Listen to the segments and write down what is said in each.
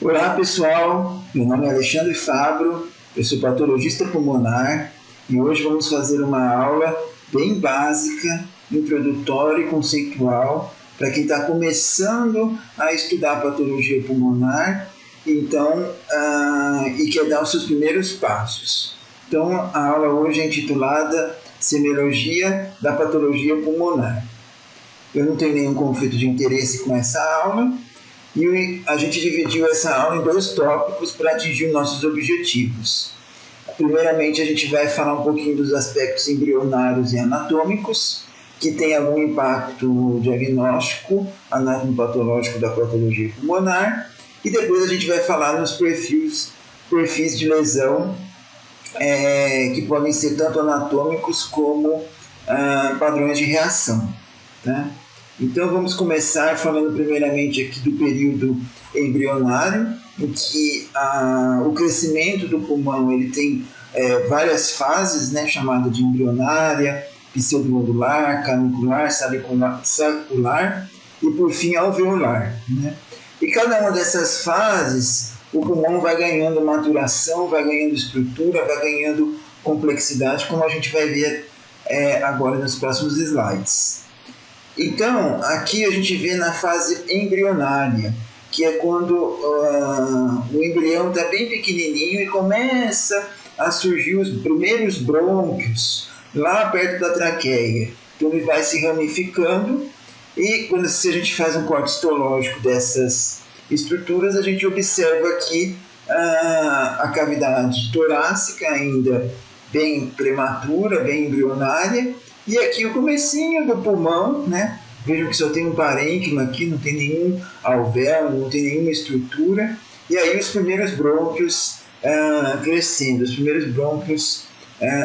Olá pessoal, meu nome é Alexandre Fabro, eu sou patologista pulmonar e hoje vamos fazer uma aula bem básica, introdutória e conceitual para quem está começando a estudar patologia pulmonar então, e quer dar os seus primeiros passos. Então a aula hoje é intitulada Semiologia da Patologia Pulmonar. Eu não tenho nenhum conflito de interesse com essa aula, e a gente dividiu essa aula em dois tópicos para atingir nossos objetivos. Primeiramente, a gente vai falar um pouquinho dos aspectos embrionários e anatômicos, que tem algum impacto no diagnóstico anatomopatológico da patologia pulmonar, e depois a gente vai falar nos perfis de lesão, que podem ser tanto anatômicos como padrões de reação, né? Então vamos começar falando primeiramente aqui do período embrionário, em que o crescimento do pulmão ele tem várias fases, né, chamada de embrionária, pseudoglandular, canicular, sacular e por fim alveolar, né? E cada uma dessas fases o pulmão vai ganhando maturação, vai ganhando estrutura, vai ganhando complexidade, como a gente vai ver agora nos próximos slides. Então, aqui a gente vê na fase embrionária, que é quando o embrião está bem pequenininho e começa a surgir os primeiros brônquios lá perto da traqueia. Então ele vai se ramificando e se a gente faz um corte histológico dessas estruturas, a gente observa aqui a cavidade torácica ainda bem prematura, bem embrionária, e aqui o comecinho do pulmão, né? Vejam que só tem um parênquima aqui, não tem nenhum alvéolo, não tem nenhuma estrutura. E aí os primeiros brônquios crescendo, os primeiros brônquios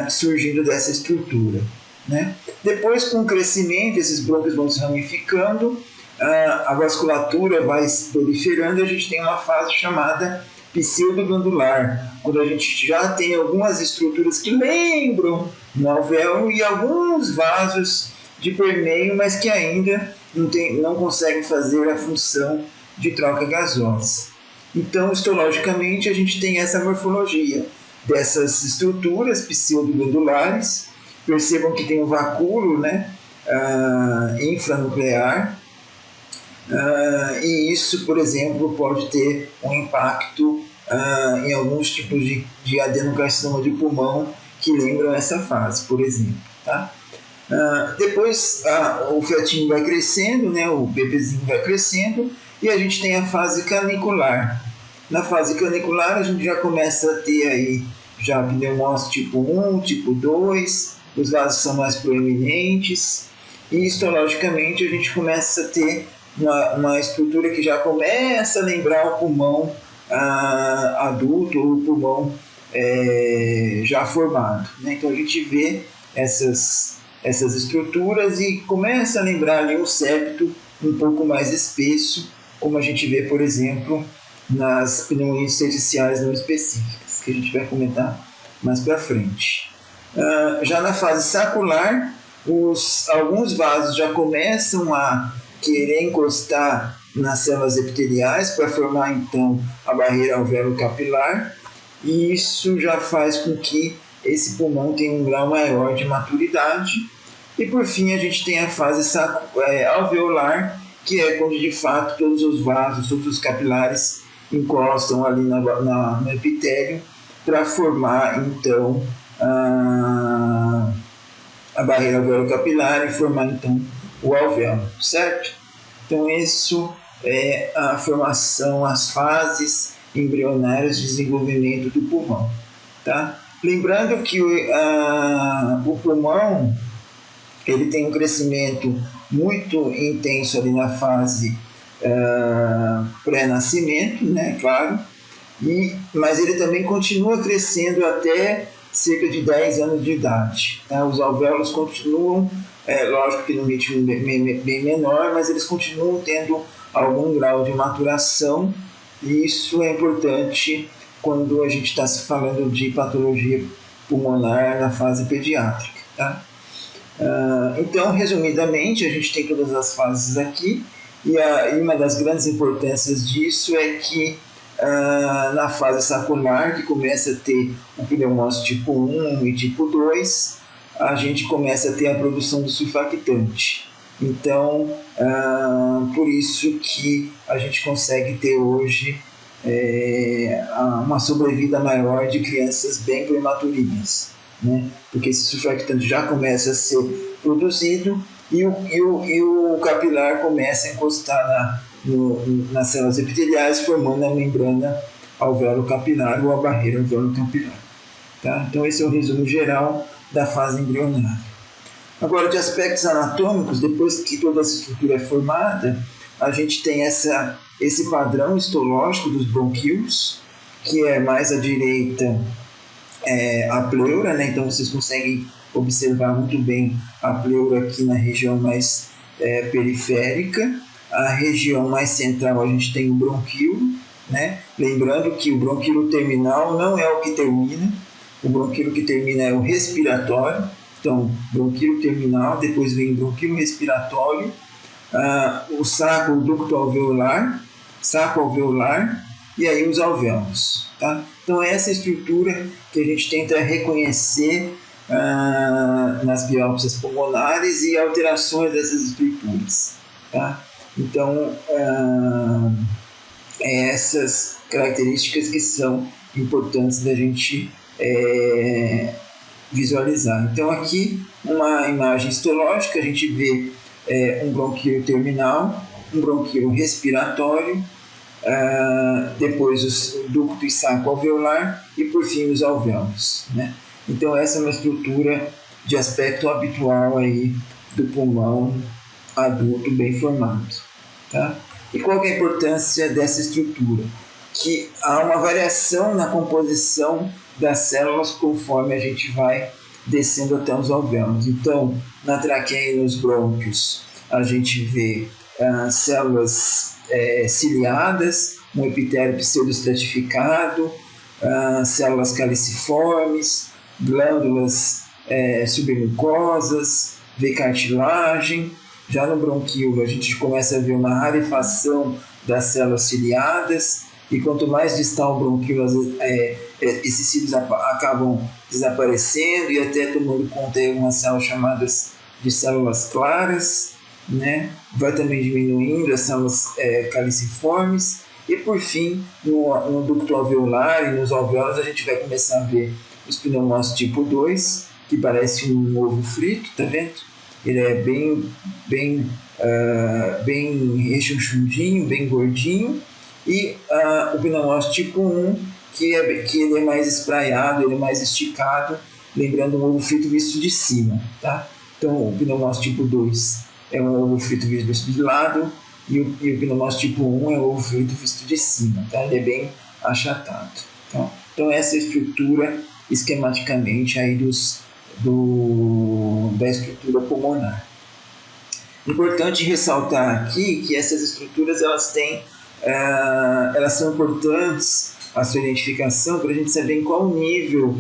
surgindo dessa estrutura, né? Depois, com o crescimento, esses brônquios vão se ramificando, a vasculatura vai se proliferando e a gente tem uma fase chamada pseudoglandular, quando a gente já tem algumas estruturas que lembram no alvéolo e alguns vasos de permeio, mas que ainda não conseguem fazer a função de troca gasosa. Então, histologicamente, a gente tem essa morfologia dessas estruturas pseudoglandulares. Percebam que tem um vacúolo, né, infranuclear, e isso, por exemplo, pode ter um impacto em alguns tipos de adenocarcinoma de pulmão que lembram essa fase, por exemplo, tá? Depois o fetinho vai crescendo, né, o bebezinho vai crescendo, e a gente tem a fase canicular. Na fase canicular a gente já começa a ter aí já pneumose tipo 1, tipo 2, os vasos são mais proeminentes, e histologicamente a gente começa a ter uma estrutura que já começa a lembrar o pulmão adulto ou o pulmão já formado, né? Então a gente vê essas estruturas e começa a lembrar ali um septo um pouco mais espesso, como a gente vê, por exemplo, nas pneumonias intersticiais não específicas, que a gente vai comentar mais para frente. Já na fase sacular, alguns vasos já começam a querer encostar nas células epiteliais para formar então a barreira alvéolo-capilar, e isso já faz com que esse pulmão tenha um grau maior de maturidade. E por fim a gente tem a fase alveolar, que é quando de fato todos os vasos, todos os capilares encostam ali no epitélio para formar então a barreira alvéolo-capilar e formar então o alvéolo, certo? Então isso é a formação, as fases embrionárias de desenvolvimento do pulmão, tá? Lembrando que o pulmão ele tem um crescimento muito intenso ali na fase pré-nascimento, né, claro, mas ele também continua crescendo até cerca de 10 anos de idade, tá? Os alvéolos continuam, lógico que num ritmo bem menor, mas eles continuam tendo algum grau de maturação, e isso é importante quando a gente está se falando de patologia pulmonar na fase pediátrica, tá? Então, resumidamente, a gente tem todas as fases aqui, e uma das grandes importâncias disso é que na fase sacular, que começa a ter o pneumócito tipo 1 e tipo 2, a gente começa a ter a produção do surfactante. Então, por isso que a gente consegue ter hoje uma sobrevida maior de crianças bem prematurinhas, né? Porque esse surfactante já começa a ser produzido e o capilar começa a encostar nas células epiteliais, formando a membrana alvéolo-capilar ou a barreira alvéolo-capilar. Tá? Então esse é o resumo geral da fase embrionária. Agora, de aspectos anatômicos, depois que toda essa estrutura é formada, a gente tem esse padrão histológico dos bronquíolos, que é mais à direita a pleura, né? Então vocês conseguem observar muito bem a pleura aqui na região mais periférica. A região mais central a gente tem o bronquíolo, né? Lembrando que o bronquíolo terminal não é o que termina, o bronquíolo que termina é o respiratório. Então, bronquíolo terminal, depois vem o bronquíolo respiratório, o saco, o ducto alveolar, saco alveolar e aí os alvéolos. Tá? Então, essa estrutura que a gente tenta reconhecer nas biópsias pulmonares e alterações dessas estruturas. Tá? Então, essas características que são importantes da gente visualizar. Então, aqui, uma imagem histológica, a gente vê um bronquíolo terminal, um bronquíolo respiratório, depois o ducto e saco alveolar e, por fim, os alvéolos. Né? Então, essa é uma estrutura de aspecto habitual aí do pulmão adulto bem formado. Tá? E qual que é a importância dessa estrutura? Que há uma variação na composição das células conforme a gente vai descendo até os alvéolos. Então, na traqueia e nos brônquios, a gente vê células ciliadas, um epitélio pseudoestratificado, células caliciformes, glândulas submucosas, vê cartilagem. Já no bronquíolo, a gente começa a ver uma rarefação das células ciliadas, e quanto mais distal o bronquíolo, esses cílios acabam desaparecendo e até tomando conta de algumas células chamadas de células claras, né? Vai também diminuindo as células caliciformes, e por fim, no ducto alveolar e nos alvéolos, a gente vai começar a ver os pneumócitos tipo 2, que parece um ovo frito, tá vendo? Ele é bem rechonchudinho, bem gordinho, e o pneumócito tipo 1, que ele é mais espraiado, ele é mais esticado, lembrando um ovo frito visto de cima. Tá? Então, o pneumócito tipo 2 é um ovo frito visto de lado, e o pneumócito tipo 1 é um ovo frito visto de cima. Tá? Ele é bem achatado. Tá? Então, essa é a estrutura esquematicamente aí da estrutura pulmonar. Importante ressaltar aqui que essas estruturas elas são importantes a sua identificação para a gente saber em qual nível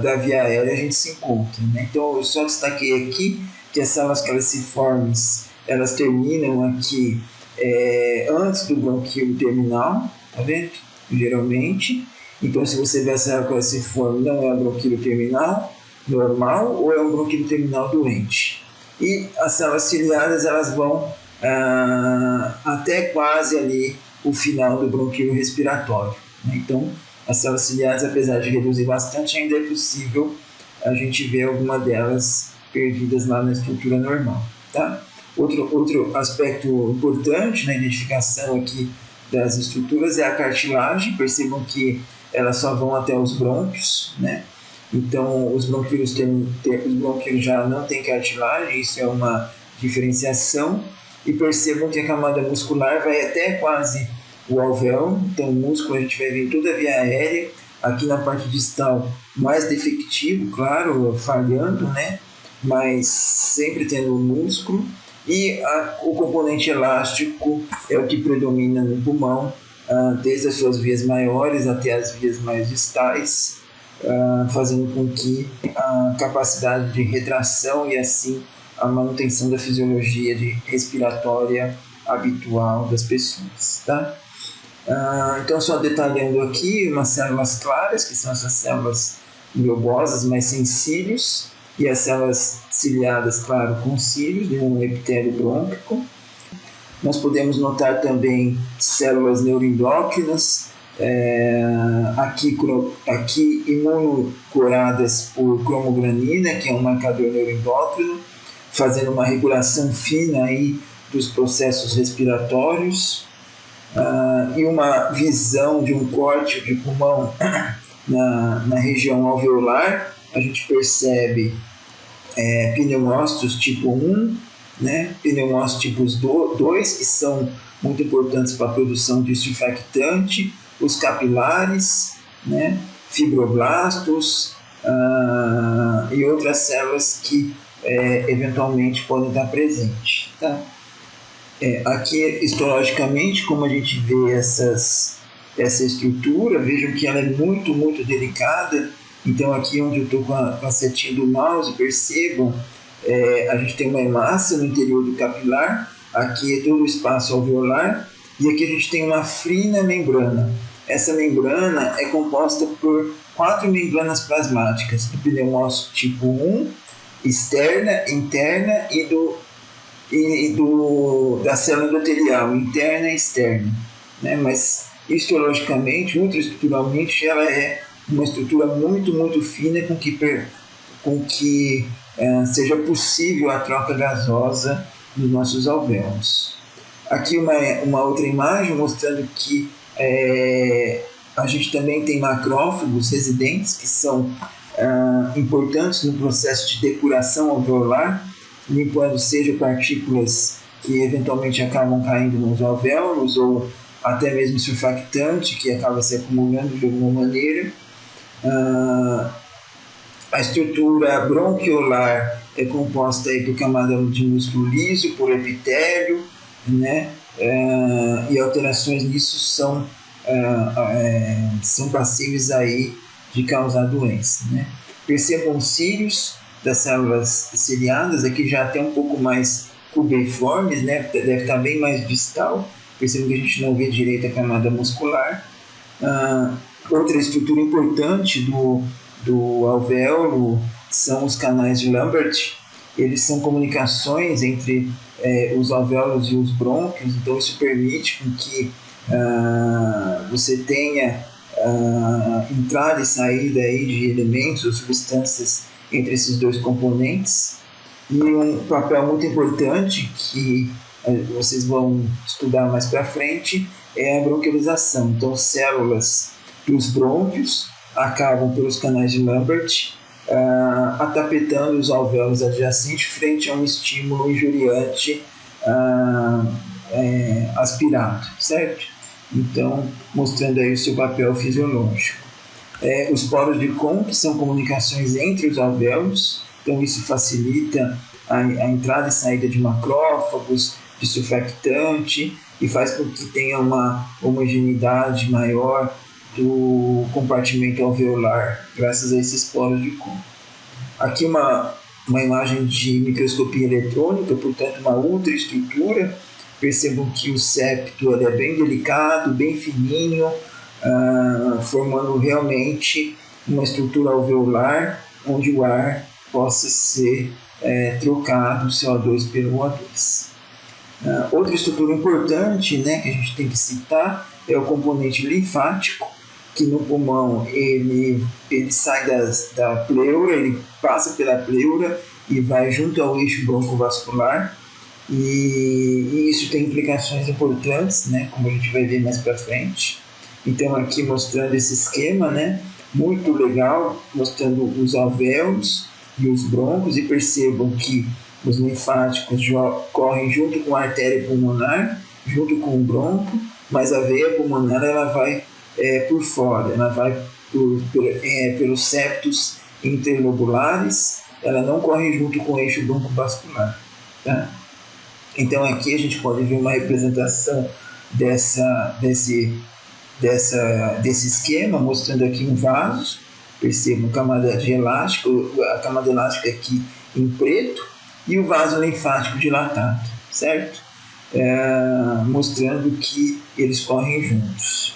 da via aérea a gente se encontra. Né? Então, eu só destaquei aqui que as células caliciformes elas terminam aqui antes do bronquíolo terminal, tá vendo? Geralmente. Então, se você vê a célula caliciforme, não é um bronquíolo terminal normal ou é um bronquíolo terminal doente. E as células ciliadas elas vão até quase ali o final do bronquíolo respiratório. Né? Então, as células ciliadas, apesar de reduzir bastante, ainda é possível a gente ver alguma delas perdidas lá na estrutura normal. Tá? Outro aspecto importante na identificação aqui das estruturas é a cartilagem. Percebam que elas só vão até os brônquios, né? Então, os bronquíolos já não têm cartilagem, isso é uma diferenciação. E percebam que a camada muscular vai até quase o alvéolo. Então, o músculo a gente vai ver em toda a via aérea. Aqui na parte distal, mais defectivo, claro, falhando, né? Mas sempre tendo o músculo. E o componente elástico é o que predomina no pulmão, desde as suas vias maiores até as vias mais distais, fazendo com que a capacidade de retração e assim a manutenção da fisiologia respiratória habitual das pessoas. Tá? Então, só detalhando aqui, umas células claras, que são essas células globosas, mas sem cílios, e as células ciliadas, claro, com cílios, de um epitélio brônquico. Nós podemos notar também células neuroendócrinas, aqui imunocoradas por cromogranina, que é um marcador neuroendócrino, fazendo uma regulação fina aí dos processos respiratórios, e uma visão de um corte de pulmão na região alveolar. A gente percebe pneumócitos tipo 1, né? Pneumócitos tipos 2, que são muito importantes para a produção de surfactante, os capilares, né? Fibroblastos e outras células que eventualmente podem estar presentes. Tá? Aqui, histologicamente, como a gente vê essa estrutura, vejam que ela é muito, muito delicada. Então, aqui onde eu estou com a setinha do mouse, percebam, a gente tem uma hemácia no interior do capilar, aqui é todo o espaço alveolar, e aqui a gente tem uma frina membrana. Essa membrana é composta por 4 membranas plasmáticas, do pneumócito tipo 1, externa, interna da célula endotelial, interna e externa. Né? Mas histologicamente, ultraestruturalmente, ela é uma estrutura muito, muito fina com que seja possível a troca gasosa nos nossos alvéolos. Aqui uma outra imagem mostrando que a gente também tem macrófagos residentes que são importantes no processo de depuração alveolar, limpando seja partículas que eventualmente acabam caindo nos alvéolos ou até mesmo surfactante que acaba se acumulando de alguma maneira. A estrutura bronquiolar é composta aí por camada de músculo liso, por epitélio, né? E alterações nisso são passíveis aí de causar doença. Né? Percebam os cílios das células ciliadas, aqui já até um pouco mais cubeiformes, né? Deve estar bem mais distal. Percebam que a gente não vê direito a camada muscular. Outra estrutura importante do alvéolo são os canais de Lambert. Eles são comunicações entre os alvéolos e os brônquios, então isso permite que você tenha entrada e saída aí de elementos ou substâncias entre esses dois componentes. E um papel muito importante que vocês vão estudar mais para frente é a bronquiolização. Então, células dos brônquios acabam pelos canais de Lambert atapetando os alvéolos adjacentes frente a um estímulo injuriante aspirado, certo? Então, mostrando aí o seu papel fisiológico. Os poros de Kohn são comunicações entre os alvéolos, então isso facilita a entrada e saída de macrófagos, de surfactante e faz com que tenha uma homogeneidade maior do compartimento alveolar, graças a esses poros de Kohn. Aqui uma imagem de microscopia eletrônica, portanto uma ultraestrutura. Percebam que o septo é bem delicado, bem fininho, formando realmente uma estrutura alveolar onde o ar possa ser trocado, o CO2 pelo O2. Outra estrutura importante, né, que a gente tem que citar é o componente linfático, que no pulmão ele sai da pleura, ele passa pela pleura e vai junto ao eixo broncovascular. E isso tem implicações importantes, né, como a gente vai ver mais para frente. Então aqui mostrando esse esquema, né, muito legal, mostrando os alvéolos e os broncos, e percebam que os linfáticos correm junto com a artéria pulmonar, junto com o bronco, mas a veia pulmonar ela vai por fora, ela vai pelos septos interlobulares, ela não corre junto com o eixo broncovascular. Tá? Então aqui a gente pode ver uma representação desse esquema, mostrando aqui um vaso. Percebam a camada elástica aqui em preto e o vaso linfático dilatado, certo? mostrando que eles correm juntos.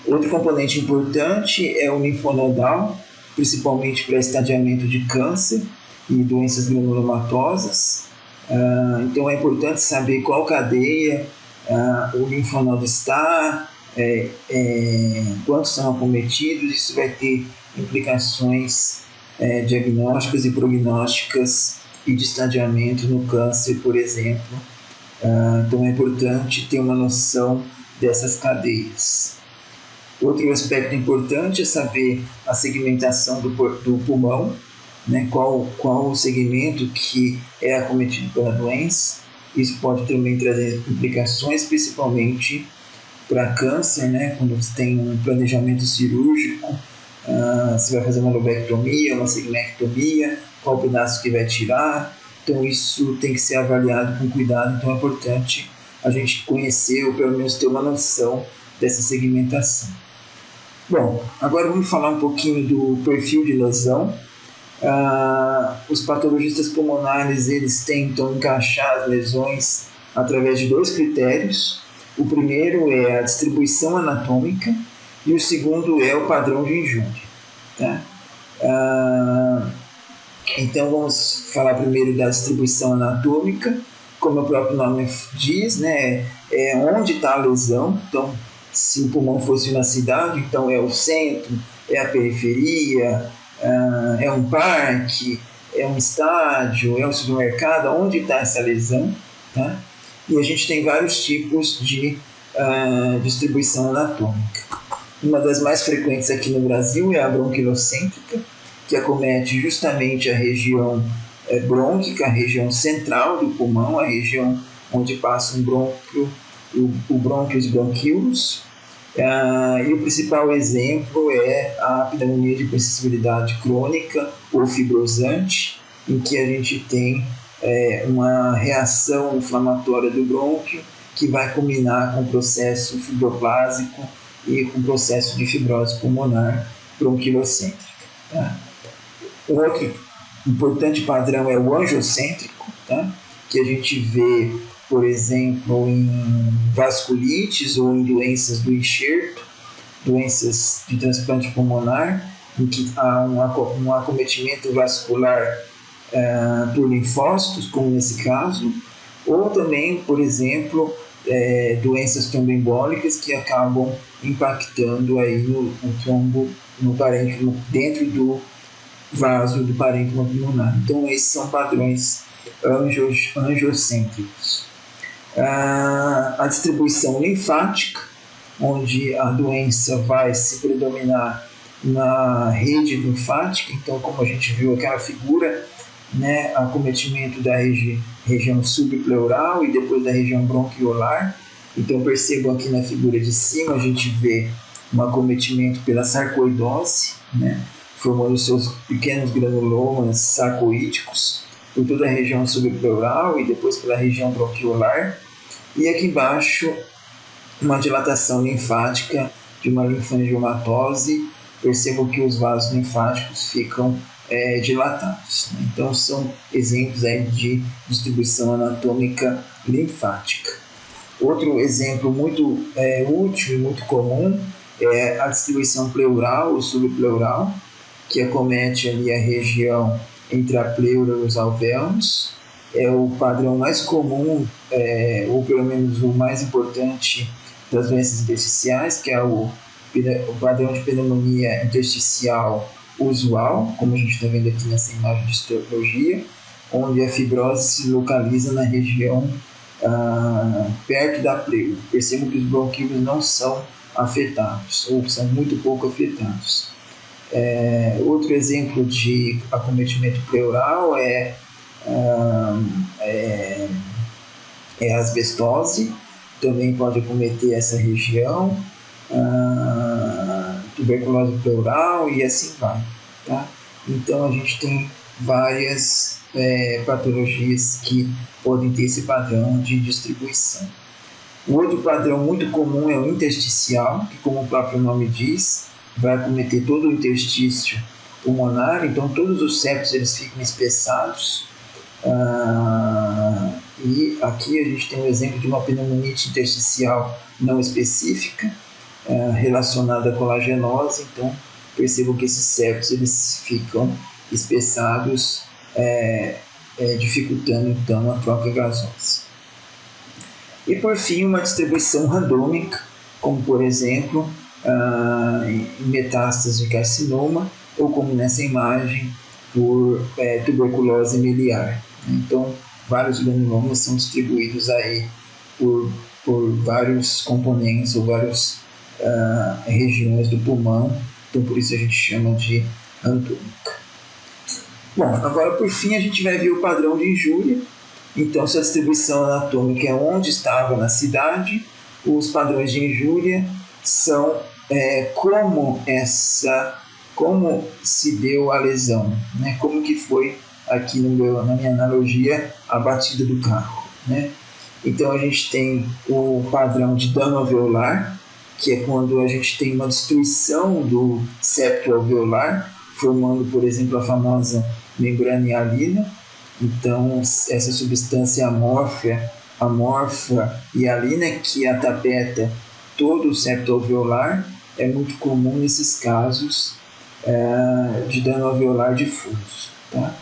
Outro componente importante é o linfonodal, principalmente para estadiamento de câncer e doenças granulomatosas. Então é importante saber qual cadeia o linfonodo está, quantos são acometidos. Isso vai ter implicações diagnósticas e prognósticas e de estadiamento no câncer, por exemplo. Então é importante ter uma noção dessas cadeias. Outro aspecto importante é saber a segmentação do pulmão, né? Qual o segmento que é acometido pela doença. Isso pode também trazer implicações, principalmente para câncer, né? Quando você tem um planejamento cirúrgico, você vai fazer uma lobectomia, uma segmectomia, qual pedaço que vai tirar. Então isso tem que ser avaliado com cuidado. Então é importante a gente conhecer ou pelo menos ter uma noção dessa segmentação. Bom, agora vamos falar um pouquinho do perfil de lesão. Os patologistas pulmonares eles tentam encaixar as lesões através de 2 critérios. O primeiro é a distribuição anatômica e o segundo é o padrão de injúria. Tá? Então vamos falar primeiro da distribuição anatômica. Como o próprio nome diz, né, é onde está a lesão. Então, se o pulmão fosse uma cidade, então é o centro, é a periferia, é um parque, é um estádio, é um supermercado, onde está essa lesão, tá? E a gente tem vários tipos de distribuição anatômica. Uma das mais frequentes aqui no Brasil é a bronquilocêntrica, que acomete justamente a região brônquica, a região central do pulmão, a região onde passa um brônquio, o brônquios bronquíolos. E o principal exemplo é a pneumonia de hipersensibilidade crônica ou fibrosante, em que a gente tem uma reação inflamatória do brônquio que vai culminar com o processo fibroplásico e com o processo de fibrose pulmonar bronquilocêntrica. Tá? Um outro importante padrão é o angiocêntrico, tá? Que a gente vê, por exemplo, em vasculites ou em doenças do enxerto, doenças de transplante pulmonar, em que há um acometimento vascular por linfócitos, como nesse caso, ou também, por exemplo, doenças tromboembólicas que acabam impactando aí no trombo, no parênquima, dentro do vaso do parênquima pulmonar. Então, esses são padrões angiocêntricos. A distribuição linfática, onde a doença vai se predominar na rede linfática. Então, como a gente viu aquela figura, né, acometimento da região subpleural e depois da região bronquiolar. Então, percebam aqui na figura de cima, a gente vê um acometimento pela sarcoidose, né, formando seus pequenos granulomas sarcoídicos por toda a região subpleural e depois pela região bronquiolar. E aqui embaixo, uma dilatação linfática de uma linfangioma. Percebam que os vasos linfáticos ficam dilatados. Né? Então, são exemplos aí de distribuição anatômica linfática. Outro exemplo muito útil e muito comum é a distribuição pleural ou subpleural, que acomete ali a região entre a pleura e os alvéolos. É o padrão mais comum, ou pelo menos o mais importante das doenças intersticiais, que é o padrão de pneumonia intersticial usual, como a gente está vendo aqui nessa imagem de histologia, onde a fibrose se localiza na região perto da pleura. Percebam que os bronquíolos não são afetados, ou são muito pouco afetados. Outro exemplo de acometimento pleural é a asbestose, também pode acometer essa região, tuberculose pleural e assim vai. Tá? Então a gente tem várias patologias que podem ter esse padrão de distribuição. O outro padrão muito comum é o intersticial, que, como o próprio nome diz, vai acometer todo o interstício pulmonar. Então todos os septos eles ficam espessados E aqui a gente tem um exemplo de uma pneumonite intersticial não específica, relacionada à colagenose. Então, percebam que esses septos eles ficam espessados, dificultando então a troca gasosa. E por fim, uma distribuição randômica, como por exemplo em metástase de carcinoma, ou como nessa imagem por tuberculose miliar. Então, vários granulomas são distribuídos aí por vários componentes ou várias regiões do pulmão. Então, por isso a gente chama de randômica. Bom, agora por fim a gente vai ver o padrão de injúria. Então, se a distribuição anatômica é onde estava na cidade, os padrões de injúria são como se deu a lesão, né? Como que foi aqui na minha analogia a batida do carro, né? Então a gente tem o padrão de dano alveolar, que é quando a gente tem uma destruição do septo alveolar, formando, por exemplo, a famosa membrana hialina. Então essa substância amorfa hialina que atapeta todo o septo alveolar é muito comum nesses casos de dano alveolar difuso, tá?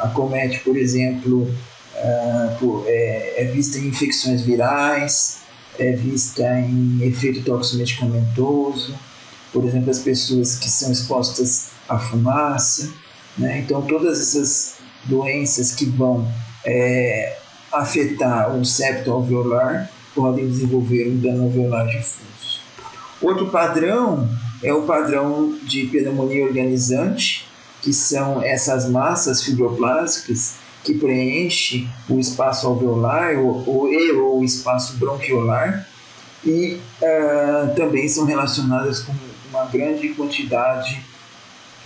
Acomete, por exemplo, é vista em infecções virais, é vista em efeito toxomedicamentoso, por exemplo, as pessoas que são expostas à fumaça, né? Então, todas essas doenças que vão afetar o septo alveolar podem desenvolver um dano alveolar difuso. Outro padrão é o padrão de pneumonia organizante, que são essas massas fibroplásticas que preenchem o espaço alveolar ou o espaço bronquiolar e também são relacionadas com uma grande quantidade,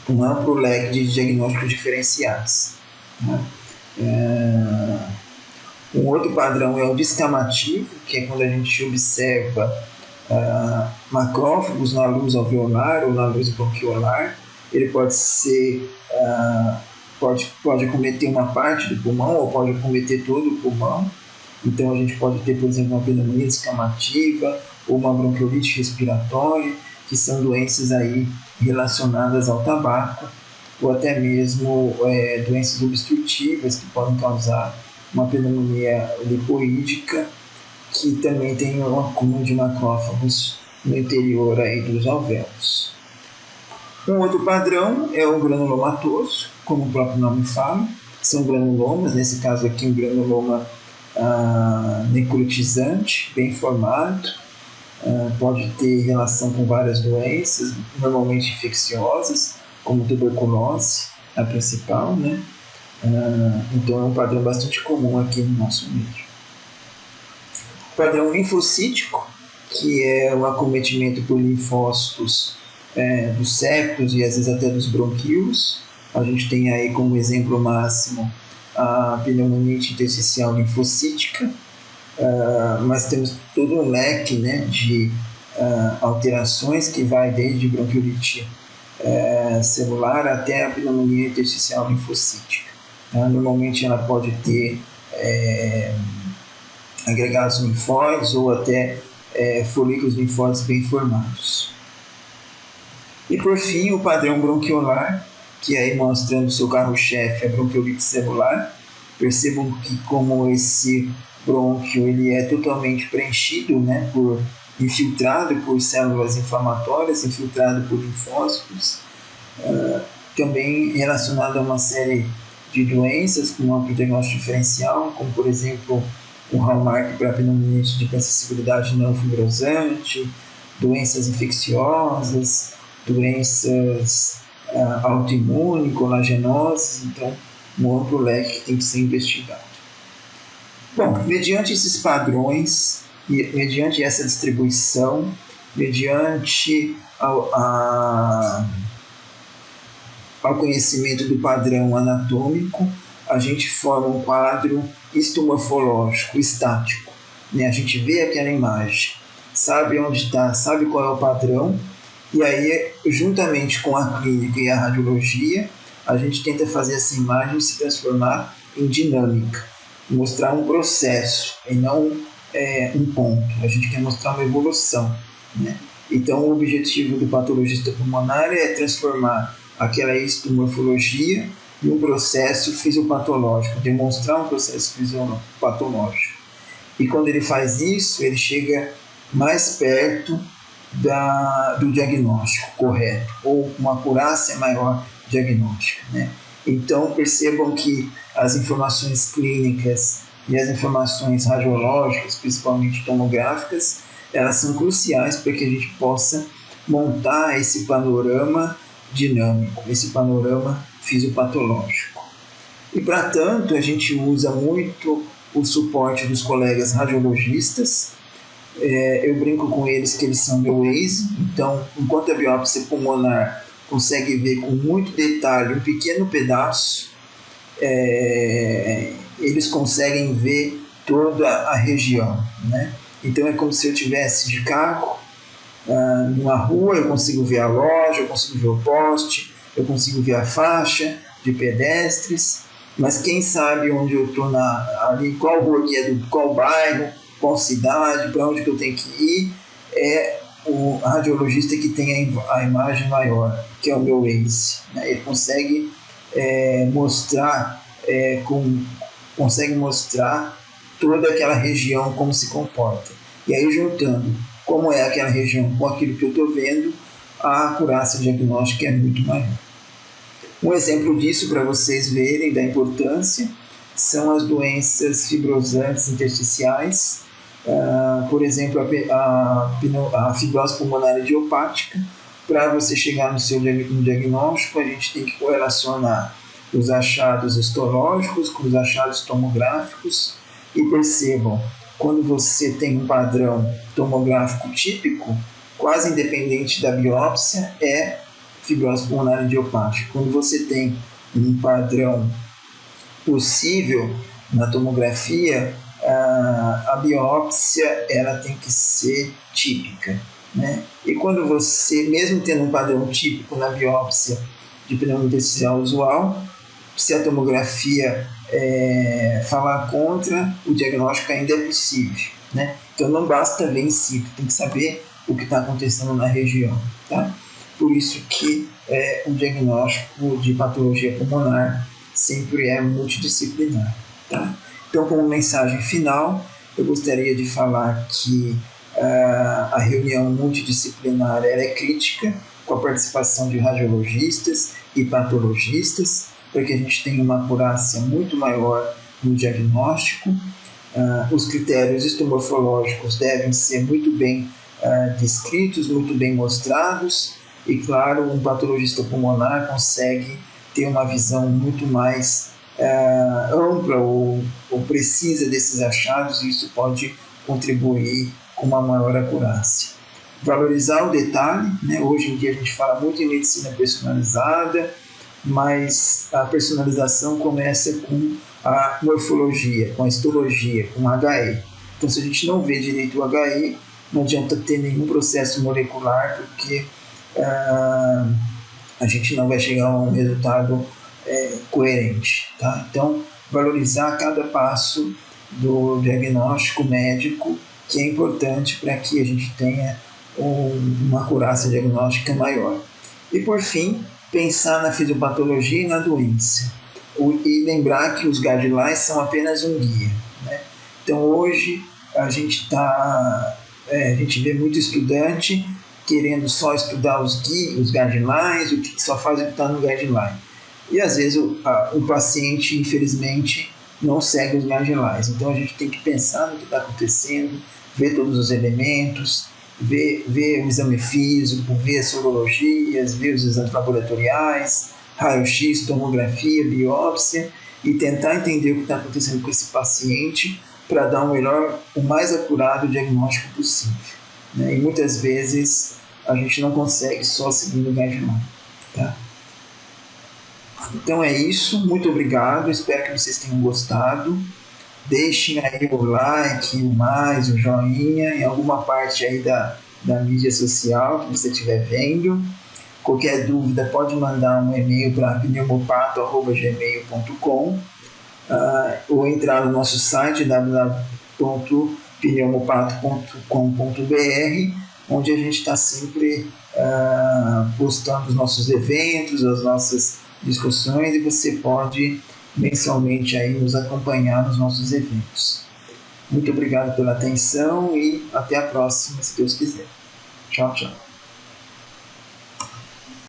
um amplo leque de diagnósticos diferenciais, né? Um outro padrão é o descamativo, que é quando a gente observa macrófagos na luz alveolar ou na luz bronquiolar. Ele pode ser pode acometer uma parte do pulmão ou pode acometer todo o pulmão. Então a gente pode ter, por exemplo, uma pneumonia descamativa ou uma bronquiolite respiratória, que são doenças aí relacionadas ao tabaco, ou até mesmo doenças obstrutivas que podem causar uma pneumonia lipoídica, que também tem um acúmulo de macrófagos no interior aí dos alvéolos. Um outro padrão é o granulomatoso, como o próprio nome fala. São granulomas, nesse caso aqui um granuloma necrotizante, bem formado. Pode ter relação com várias doenças, normalmente infecciosas, como tuberculose, a principal, né? Então é um padrão bastante comum aqui no nosso meio. O padrão linfocítico, que é o acometimento por linfócitos dos septos e às vezes até dos bronquíolos. A gente tem aí como exemplo máximo a pneumonite intersticial linfocítica, mas temos todo um leque, né, de alterações que vai desde bronquiolite celular até a pneumonia intersticial linfocítica. Normalmente ela pode ter agregados linfóides ou até folículos linfóides bem formados. E por fim, o padrão bronquiolar, que aí mostrando o seu carro-chefe, a bronquiolite celular. Percebam que como esse brônquio ele é totalmente preenchido, né, infiltrado por células inflamatórias, infiltrado por linfócitos, também relacionado a uma série de doenças com amplo diagnóstico diferencial, como por exemplo o hallmark para pneumonite de hipersensibilidade não fibrosante, doenças infecciosas, doenças autoimunes, colagenoses. Então, um amplo leque que tem que ser investigado. Bom, mediante esses padrões, e mediante essa distribuição, mediante ao conhecimento do padrão anatômico, a gente forma um quadro histomorfológico, estático, né? A gente vê aquela imagem, sabe onde está, sabe qual é o padrão, e aí, juntamente com a clínica e a radiologia, a gente tenta fazer essa imagem se transformar em dinâmica. mostrar um processo e não um ponto. A gente quer mostrar uma evolução, né? Então, o objetivo do patologista pulmonar é transformar aquela histomorfologia em um processo fisiopatológico, demonstrar um processo fisiopatológico. E quando ele faz isso, ele chega mais perto do diagnóstico correto, ou uma acurácia maior diagnóstica, né? Então, percebam que as informações clínicas e as informações radiológicas, principalmente tomográficas, elas são cruciais para que a gente possa montar esse panorama dinâmico, esse panorama fisiopatológico. E, para tanto, a gente usa muito o suporte dos colegas radiologistas. Eu brinco com eles que eles são meu Waze. Então, enquanto a biópsia pulmonar consegue ver com muito detalhe um pequeno pedaço, eles conseguem ver toda a região, né? Então é como se eu estivesse de carro numa rua, eu consigo ver a loja, eu consigo ver o poste, eu consigo ver a faixa de pedestres, mas quem sabe onde eu estou ali, qual rua que é qual bairro, qual cidade, para onde que eu tenho que ir, é o radiologista que tem a imagem maior, que é o meu Waze, né? Ele consegue mostrar toda aquela região como se comporta. E aí, juntando como é aquela região com aquilo que eu estou vendo, a acurácia diagnóstica é muito maior. Um exemplo disso, para vocês verem da importância, são as doenças fibrosantes intersticiais, por exemplo, a fibrose pulmonar idiopática. Para você chegar no seu diagnóstico, a gente tem que correlacionar os achados histológicos com os achados tomográficos. E percebam, quando você tem um padrão tomográfico típico, quase independente da biópsia, é fibrose pulmonar idiopática. Quando você tem um padrão possível na tomografia, a biópsia ela tem que ser típica, né? E quando você, mesmo tendo um padrão típico na biópsia de pneumonia intersticial usual, se a tomografia falar contra, o diagnóstico ainda é possível, né? Então não basta ver em si, tem que saber o que está acontecendo na região, tá? Por isso que o diagnóstico de patologia pulmonar sempre é multidisciplinar, tá? Então, como mensagem final, eu gostaria de falar que a reunião multidisciplinar é crítica, com a participação de radiologistas e patologistas, para que a gente tenha uma acurácia muito maior no diagnóstico. Os critérios histomorfológicos devem ser muito bem descritos, muito bem mostrados, e, claro, um patologista pulmonar consegue ter uma visão muito mais ampla ou precisa desses achados, e isso pode contribuir com uma maior acurácia. Valorizar o detalhe, né? Hoje em dia a gente fala muito em medicina personalizada, mas a personalização começa com a morfologia, com a histologia, com o HE. Então, se a gente não vê direito o HE, não adianta ter nenhum processo molecular, porque a gente não vai chegar a um resultado coerente, tá? Então, valorizar cada passo do diagnóstico médico, que é importante para que a gente tenha uma acurácia diagnóstica maior. E, por fim, pensar na fisiopatologia e na doença. E lembrar que os guidelines são apenas um guia, né? Então, hoje, a gente vê muito estudante querendo só estudar os guidelines, o que só faz o que está no guideline. E, às vezes, o paciente, infelizmente, não segue os guidelines. Então, a gente tem que pensar no que está acontecendo, ver todos os elementos, ver o exame físico, ver as sorologias, ver os exames laboratoriais, raio-x, tomografia, biópsia, e tentar entender o que está acontecendo com esse paciente para dar o mais acurado diagnóstico possível, né? E muitas vezes a gente não consegue só seguindo o guideline, tá? Então é isso, muito obrigado, espero que vocês tenham gostado. Deixem aí o like, o joinha, em alguma parte aí da mídia social que você estiver vendo. Qualquer dúvida pode mandar um e-mail para pneumopato@gmail.com, ou entrar no nosso site www.pneumopato.com.br, onde a gente está sempre postando os nossos eventos, as nossas discussões, e você pode mensalmente aí nos acompanhar nos nossos eventos. Muito obrigado pela atenção e até a próxima, se Deus quiser. Tchau, tchau.